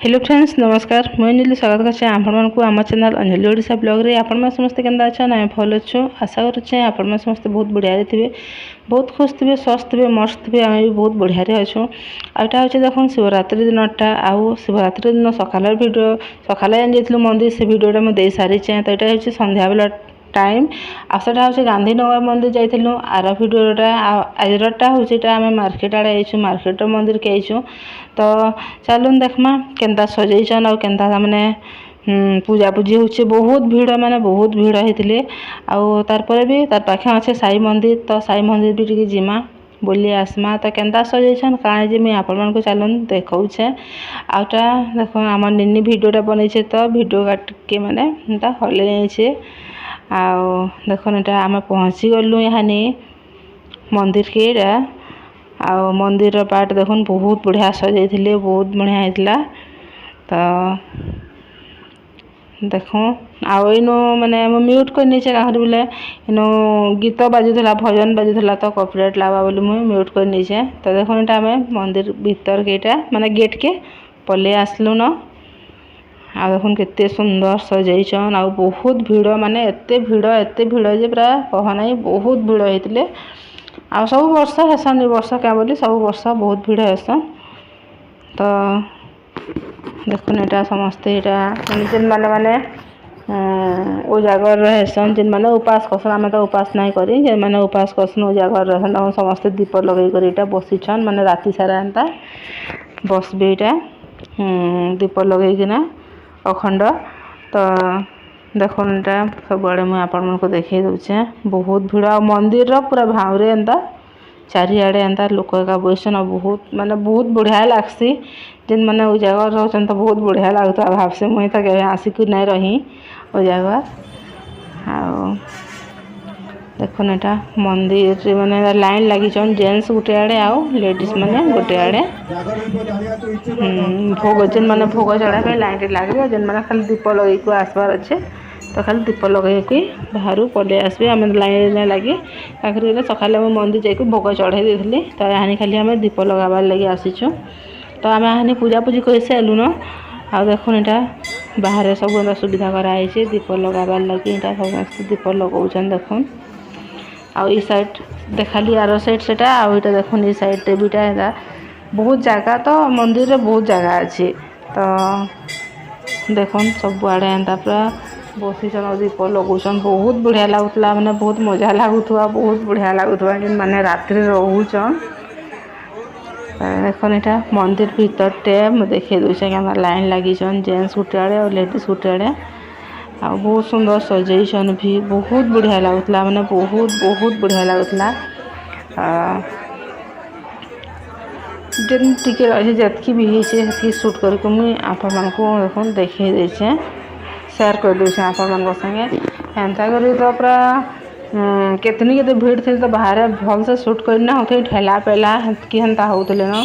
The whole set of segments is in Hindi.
हेलो फ्रेंड्स नमस्कार मुझे अंजलि स्वागत करछे आपको आम चैनल अंजलि ओडिशा ब्लॉग रे आपण में समस्त केंदा अच्छा ना भल अच्छो आशा करुचे आपण में समस्त बहुत बढ़िया थे बहुत खुश थे स्वस्थ थे मस्त थे आम भी बहुत बढ़िया अच्छु आटा हूँ देख शिवरात्रि दिनटा आउ शिवरात्रि दिन सकाल भिडियो सकाल जाइलु मंदिर से भिडियोटा मुझे सारी तो यहाँ हूँ संध्या बेला टाइम आसटा हूँ गांधीनगर मंदिर जाइलु आर भिडियोटा आजरटा हूँ आम मार्केट आड़े आईचु मार्केट मंदिर के आईचु तो चलुन देखमा केन्ता सजैछन आ केन्ता माने पूजा पूजी होचे बहुत भीड़ माने बहुत भीड़ होते आउ तार भी तार पाखे अच्छे साई मंदिर तो साई मंदिर भी टिके जिमा बोली आसमा तो केन्ता सजैछन काणे जे मुझे आपण मानक चलुन देखौछे आउटा देख आम निनी भिडियोटा बनैछे तो भिडियो के माने एंता हले जाइछे आउ देखो एटा आम पहुँची गलु यहाँ मंदिर के आउ मंदिर पार्ट देखुन बहुत बढ़िया सजाई बहुत बढ़िया होता तो देखो आउ इन माने म्यूट कर नीचे कहाँ बोले इन गीत बाजुला भजन बाजुला तो कॉपीराइट लावा बोली मुझे म्यूट कर नीचे तो देखो यहाँ आम मंदिर भीतर के माने गेट के पले आसलु न आ देखुन केते सुंदर सजाइछन आ बहुत भीड़ माने एते भीड़ जे पूरा कहना बहुत भीड़ होते आ सब वर्ष हेसन वर्ष क्या बोली सब वर्ष बहुत भीड़ हेसन तो देखुन यहाँ समस्ते यहाँ जिन माने माने ओ जगार हेसन जिन माने उपास करसन आम तो उपास नहीं करी जिन माने उपास करसन ओ जगार रहन समस्ते दीप लगे कर बसीछन माने राति सारा एंता बस भी दीप लगेकिना अखंड तो देखो यहाँ सब आड़े मुझे आपण को देखे दूचे बहुत भीड़ आ मंदिर पूरा भावरे एंता चारिआडे एंता लोक का बसन बहुत माने बहुत बढ़िया लगसी जिन माने वो जगह रोचन तो बहुत बढ़िया लगता भाव से मुझे तो कहीं आसिक नहीं रही वो जगह आ देखो यहाँ मंदिर माने लाइन लगी जेंट्स गोटे आड़े आउ लेडीज माने गोटे आड़े भोग जिन माने भोग चढ़ा लाइन लगे जिन माने खाली दीप लगे आसबार अच्छे तो खाली दीप लगे बाहर पलि आसबे आम लाइन लगे आखिर सकाल मंदिर जाकि भोग चढ़ाई देती तो यहाँ खाली आम दीप लगाबार लगे आसीचु तो आम यहाँ पूजा पूजी कर सारूँ न आ देखो यहाँ बाहर सब सुविधा कराई दीप लगाबार लगे समस्त दीप लगाऊन देखुन आ साइड देखाली आर साइड से आईटा देखुन ये साइड टीटा बहुत जगह तो मंदिर रे बहुत जगह अच्छी तो देखुन सब आड़े एंता पूरा बसीचन दीप लगौन बहुत बढ़िया लगुला मैंने बहुत मजा लगुवा बहुत बढ़िया लगुवा जिन माने रात्रि रोचन देखो यहाँ मंदिर भीतर टे देखे दूचे क्या लाइन लगी जेंट्स गोटे आड़े और लेडीज गोटे आड़े आ बहुत सुंदर सजाइछन भी बहुत बढ़िया लगुला मैंने बहुत बढ़िया लगुला जिन टिके रही जतकी भी होती शूट करके मुझे आपण मानक देखो देखे देचे शेयर कर दूचे आपण मान संगे एंता करी तो पूरा केतनी केते भीड़ थी तो बाहर भल से शूट करना होते ठेला पेला कि हेन्ता होते न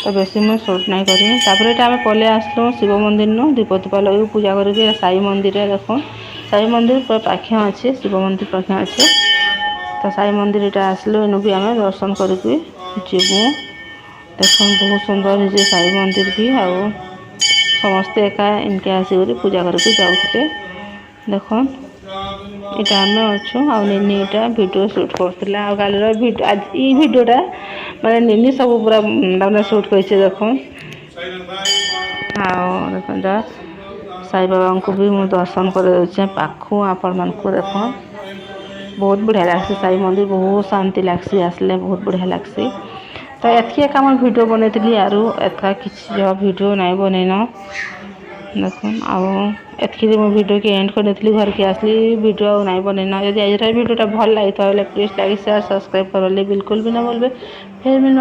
तो बेसी मुझे शूट नहीं करी तापर ये आम पलि आसलु शिव मंदिर न दीप दीप लगे पूजा करके साई मंदिर देख साई मंदिर पूरा पाखे अच्छे शिव मंदिर पाखे अच्छे तो साई मंदिर यहाँ आसलु इन भी आम दर्शन करके जीवु देख बहुत सुंदर है साई मंदिर भी आ समस्ते एका इनके आसिक पूजा करके जाऊे देख इटा आम अच्छु आनी इटा वीडियो शूट करते आज ये वीडियोटा माने निनी सब पूरा शूट कर देख साई बाबा को भी मुझे दर्शन कर पाखु आपण मान देख बहुत बढ़िया लगसी साई मंदिर बहुत शांति लगसी आसले बहुत बढ़िया लगसी तो एतकी एक वीडियो बनई आर एतका किसी वीडियो नहीं बनईन देखुन आतकी वीडियो के एंड कर घर के आसली वीडियो नहीं बनईन यदि आज वीडियोटा भल लगी तो प्लीज लाइक शेयर सब्सक्राइब कर बिल्कुल भी ना बोलबे फिर भी